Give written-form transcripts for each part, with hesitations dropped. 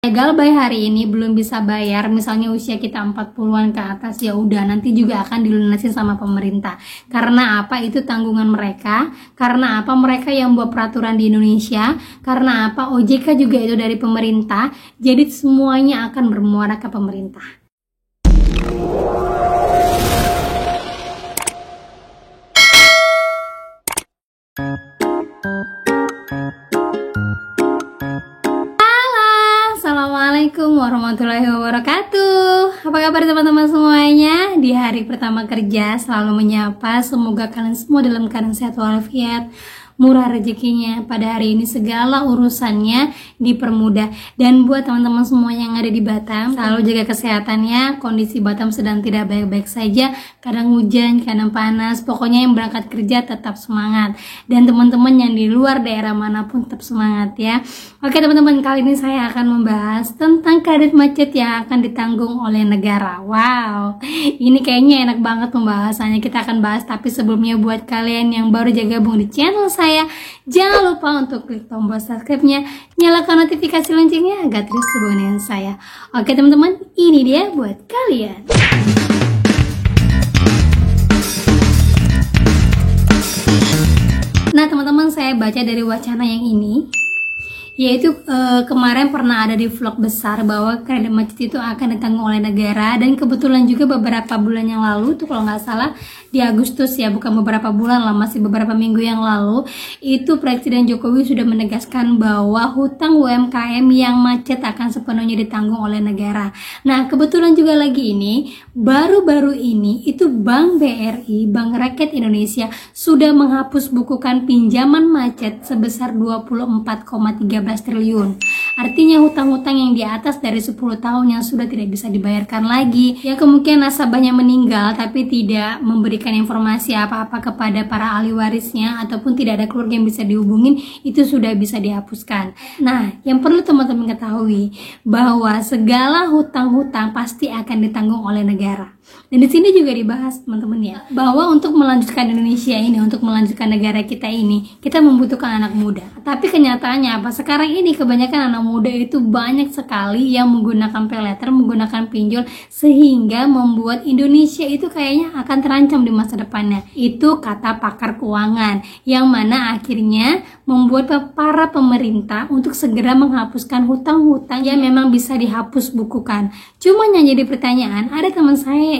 Gagal bayar hari ini belum bisa bayar, misalnya usia kita 40-an ke atas, ya udah nanti juga akan dilunasin sama pemerintah. Karena apa? Itu tanggungan mereka. Karena apa? Mereka yang buat peraturan di Indonesia. Karena apa? OJK juga itu dari pemerintah. Jadi semuanya akan bermuara ke pemerintah. Assalamualaikum warahmatullahi wabarakatuh. Apa kabar teman-teman semuanya? Di hari pertama kerja selalu menyapa, semoga kalian semua dalam keadaan sehat walafiat, murah rezekinya. Pada hari ini segala urusannya dipermudah. Dan buat teman-teman semua yang ada di Batam, selalu jaga kesehatannya. Kondisi Batam sedang tidak baik-baik saja, kadang hujan, kadang panas. Pokoknya yang berangkat kerja tetap semangat. Dan teman-teman yang di luar daerah manapun tetap semangat ya. Oke teman-teman, kali ini saya akan membahas tentang kredit macet yang akan ditanggung oleh negara. Wow, ini kayaknya enak banget pembahasannya. Kita akan bahas, tapi sebelumnya buat kalian yang baru gabung di channel saya, jangan lupa untuk klik tombol subscribe-nya, nyalakan notifikasi loncengnya agar terus berhubungan dengan saya. Oke teman-teman, ini dia buat kalian. Nah teman-teman, saya baca dari wacana yang ini, yaitu kemarin pernah ada di vlog besar bahwa kredit macet itu akan ditanggung oleh negara. Dan kebetulan juga beberapa bulan yang lalu tuh, kalau nggak salah di Agustus ya, bukan beberapa bulan lah, masih beberapa minggu yang lalu, itu Presiden Jokowi sudah menegaskan bahwa hutang UMKM yang macet akan sepenuhnya ditanggung oleh negara. Nah kebetulan juga lagi ini, baru-baru ini itu Bank BRI, Bank Rakyat Indonesia, sudah menghapus bukukan pinjaman macet sebesar 24,13 triliun. Artinya hutang-hutang yang di atas dari 10 tahun yang sudah tidak bisa dibayarkan lagi, yang kemungkinan nasabahnya meninggal tapi tidak memberikan informasi apa-apa kepada para ahli warisnya, ataupun tidak ada keluarga yang bisa dihubungin, itu sudah bisa dihapuskan. Nah, yang perlu teman-teman ketahui bahwa segala hutang-hutang pasti akan ditanggung oleh negara. Dan di sini juga dibahas teman-teman ya, bahwa untuk melanjutkan Indonesia ini, untuk melanjutkan negara kita ini, kita membutuhkan anak muda. Tapi kenyataannya apa? Sekarang ini kebanyakan anak muda itu banyak sekali yang menggunakan paylater, menggunakan pinjol, sehingga membuat Indonesia itu kayaknya akan terancam di masa depannya. Itu kata pakar keuangan, yang mana akhirnya membuat para pemerintah untuk segera menghapuskan hutang-hutang yang memang bisa dihapus bukukan. Cuma yang jadi pertanyaan, ada teman saya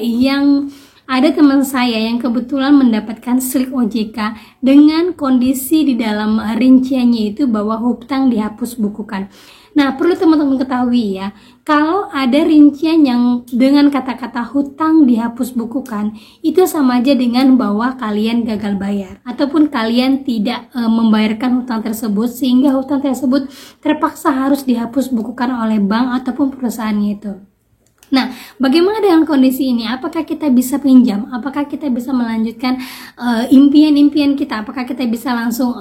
yang kebetulan mendapatkan slik OJK dengan kondisi di dalam rinciannya itu bahwa hutang dihapus bukukan. Nah, perlu teman-teman ketahui ya, kalau ada rincian yang dengan kata-kata hutang dihapus bukukan, itu sama aja dengan bahwa kalian gagal bayar, ataupun kalian tidak membayarkan hutang tersebut, sehingga hutang tersebut terpaksa harus dihapus bukukan oleh bank ataupun perusahaannya itu. Nah, bagaimana dengan kondisi ini? Apakah kita bisa pinjam? Apakah kita bisa melanjutkan impian-impian kita? Apakah kita bisa langsung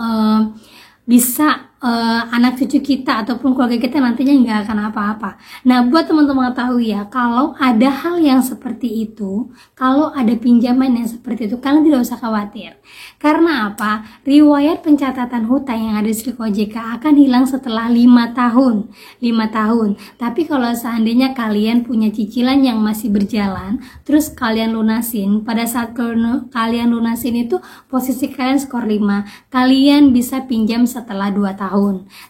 anak cucu kita ataupun keluarga kita nantinya nggak akan apa-apa. Nah, buat teman-teman ketahui ya, kalau ada hal yang seperti itu, kalau ada pinjaman yang seperti itu, kalian tidak usah khawatir. Karena apa? Riwayat pencatatan hutang yang ada di slik OJK akan hilang setelah 5 tahun. 5 tahun. Tapi kalau seandainya kalian punya cicilan yang masih berjalan, terus kalian lunasin, pada saat kalian lunasin itu posisi kalian skor 5, kalian bisa pinjam setelah 2 tahun.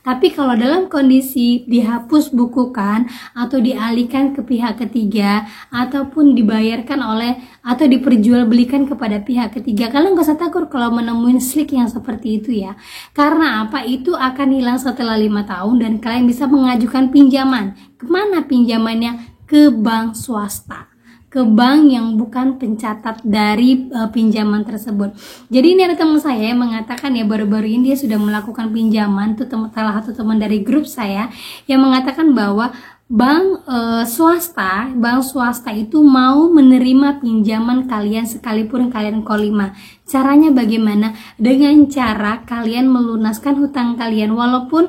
Tapi kalau dalam kondisi dihapus bukukan atau dialihkan ke pihak ketiga, ataupun dibayarkan oleh atau diperjualbelikan kepada pihak ketiga, kalian gak usah takut kalau menemuin slik yang seperti itu ya. Karena apa? Itu akan hilang setelah 5 tahun dan kalian bisa mengajukan pinjaman. Kemana pinjamannya? Ke bank swasta, ke bank yang bukan pencatat dari pinjaman tersebut. Jadi ini ada teman saya yang mengatakan ya, baru-baru ini dia sudah melakukan pinjaman. Itu salah satu teman dari grup saya yang mengatakan bahwa bank swasta itu mau menerima pinjaman kalian sekalipun kalian call 5. Caranya bagaimana? Dengan cara kalian melunaskan hutang kalian walaupun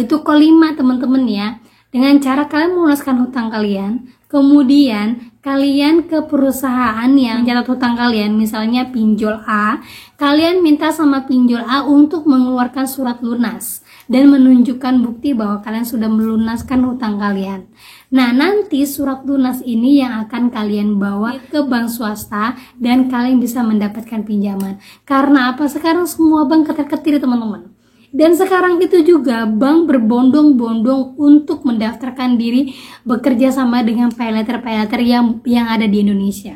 itu call 5 teman-teman ya. Dengan cara kalian melunaskan hutang kalian, kemudian kalian ke perusahaan yang mencatat hutang kalian, misalnya pinjol A, kalian minta sama pinjol A untuk mengeluarkan surat lunas. dan menunjukkan bukti bahwa kalian sudah melunaskan hutang kalian. Nah, nanti surat lunas ini yang akan kalian bawa ke bank swasta dan kalian bisa mendapatkan pinjaman. Karena apa? Sekarang semua bank ketar-ketir teman-teman. Dan sekarang itu juga bank berbondong-bondong untuk mendaftarkan diri bekerja sama dengan paylater-paylater yang ada di Indonesia.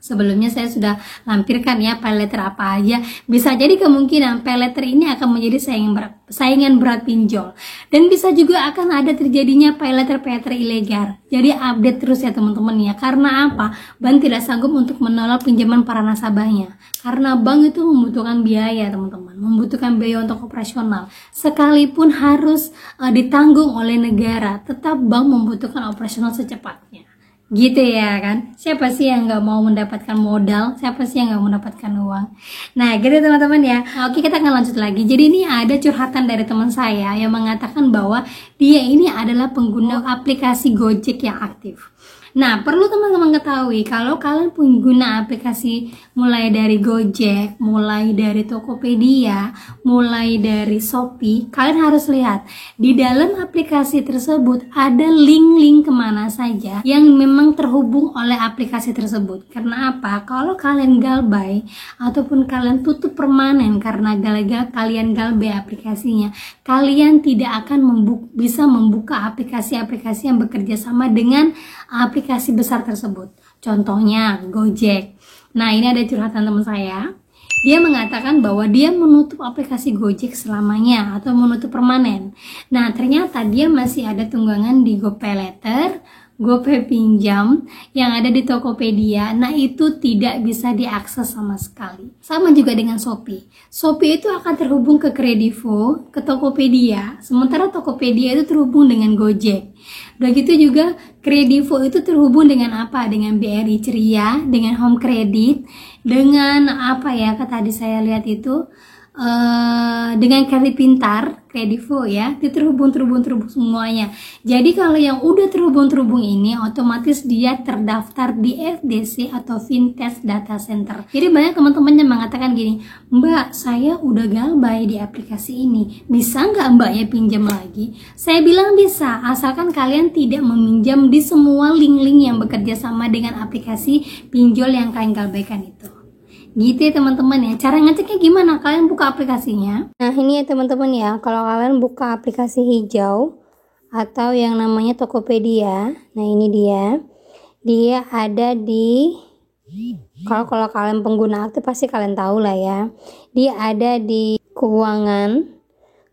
Sebelumnya saya sudah lampirkan ya paylater apa aja. Bisa jadi kemungkinan paylater ini akan menjadi saingan berat pinjol. Dan bisa juga akan ada terjadinya paylater ilegal. Jadi update terus ya teman-teman ya. Karena apa? Bank tidak sanggup untuk menolak pinjaman para nasabahnya. Karena bank itu membutuhkan biaya teman-teman. Membutuhkan biaya untuk operasional. Sekalipun harus ditanggung oleh negara, tetap bank membutuhkan operasional secepatnya. Gitu ya kan, siapa sih yang nggak mau mendapatkan modal, siapa sih yang nggak mau mendapatkan uang. Nah gitu teman-teman ya. Oke, kita akan lanjut lagi. Jadi ini ada curhatan dari teman saya yang mengatakan bahwa dia ini adalah pengguna aplikasi Gojek yang aktif. Nah, perlu teman-teman ketahui kalau kalian pengguna aplikasi mulai dari Gojek, mulai dari Tokopedia, mulai dari Shopee, kalian harus lihat di dalam aplikasi tersebut ada link-link kemana saja yang memang terhubung oleh aplikasi tersebut. Karena apa? Kalau kalian galbay ataupun kalian tutup permanen karena kalian galbay aplikasinya, kalian tidak akan bisa membuka aplikasi-aplikasi yang bekerja sama dengan aplikasi besar tersebut. Contohnya Gojek. Nah, ini ada curhatan teman saya. Dia mengatakan bahwa dia menutup aplikasi Gojek selamanya atau menutup permanen. Nah, ternyata dia masih ada tunggangan di GoPayLater, GoPay Pinjam yang ada di Tokopedia. Nah, itu tidak bisa diakses sama sekali. Sama juga dengan Shopee. Shopee itu akan terhubung ke Kredivo, ke Tokopedia, sementara Tokopedia itu terhubung dengan Gojek. Begitu juga Kredivo itu terhubung dengan apa? Dengan BRI Ceria, dengan Home Credit, dengan apa ya, tadi saya lihat itu dengan kredit pintar, Kredivo ya, itu terhubung semuanya. Jadi kalau yang udah terhubung ini otomatis dia terdaftar di FDC atau Fintech Data Center. Jadi banyak teman-teman yang mengatakan gini, Mbak, saya udah galbay di aplikasi ini, bisa nggak Mbak ya pinjam lagi? Saya bilang bisa, asalkan kalian tidak meminjam di semua link-link yang bekerja sama dengan aplikasi pinjol yang kalian galbaykan itu. Gitu ya teman-teman ya. Cara ngeceknya gimana? Kalian buka aplikasinya. Nah ini ya teman-teman ya, kalau kalian buka aplikasi hijau atau yang namanya Tokopedia, nah ini dia ada di, kalau kalian pengguna aktif pasti kalian tahu lah ya, dia ada di keuangan,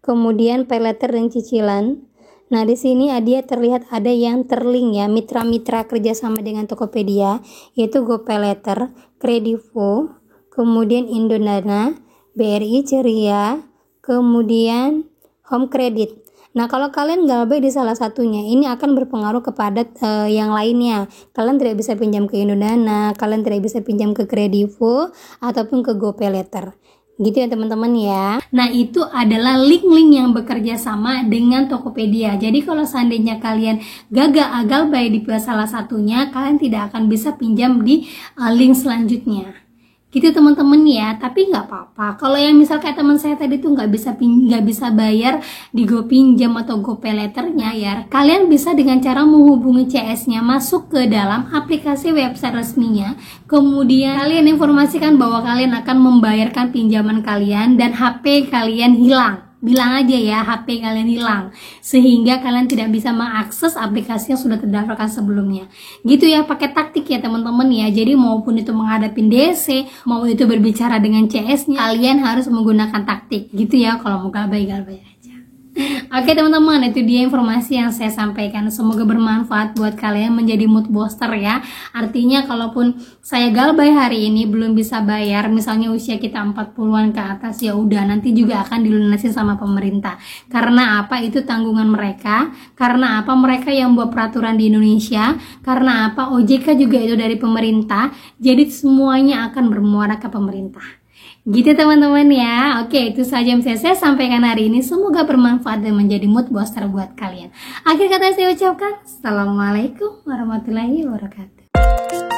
kemudian paylater dan cicilan. Nah di sini dia terlihat ada yang terlink ya, mitra-mitra kerjasama dengan Tokopedia, yaitu GoPayLater, Kredivo, kemudian Indodana, BRI Ceria, kemudian Home Credit. Nah kalau kalian galbay di salah satunya, ini akan berpengaruh kepada yang lainnya. Kalian tidak bisa pinjam ke Indodana, kalian tidak bisa pinjam ke Kredivo ataupun ke GoPayLater. Gitu ya teman-teman ya. Nah itu adalah link-link yang bekerja sama dengan Tokopedia. Jadi kalau seandainya kalian gagal galbay di salah satunya, kalian tidak akan bisa pinjam di link selanjutnya. Gitu teman-teman ya. Tapi nggak apa-apa kalau yang misal kayak teman saya tadi tuh nggak bisa bayar di GoPinjam atau GoPayLaternya ya, kalian bisa dengan cara menghubungi CS-nya, masuk ke dalam aplikasi website resminya, kemudian kalian informasikan bahwa kalian akan membayarkan pinjaman kalian dan HP kalian hilang. Bilang aja ya HP kalian hilang, sehingga kalian tidak bisa mengakses aplikasi yang sudah terdaftarkan sebelumnya. Gitu ya, pakai taktik ya teman-teman ya. Jadi maupun itu menghadapi DC, mau itu berbicara dengan CS-nya, kalian harus menggunakan taktik. Gitu ya kalau mau galbay aja. Oke teman-teman, itu dia informasi yang saya sampaikan. Semoga bermanfaat buat kalian, menjadi mood booster ya. Artinya kalaupun saya galbay hari ini belum bisa bayar, misalnya usia kita 40-an ke atas, ya udah nanti juga akan dilunasi sama pemerintah. Karena apa? Itu tanggungan mereka. Karena apa? Mereka yang buat peraturan di Indonesia. Karena apa? OJK juga itu dari pemerintah. Jadi semuanya akan bermuara ke pemerintah. Gitu teman-teman ya. Oke, itu saja yang bisa saya sampaikan hari ini. Semoga bermanfaat dan menjadi mood booster buat kalian. Akhir kata saya ucapkan, Assalamualaikum warahmatullahi wabarakatuh.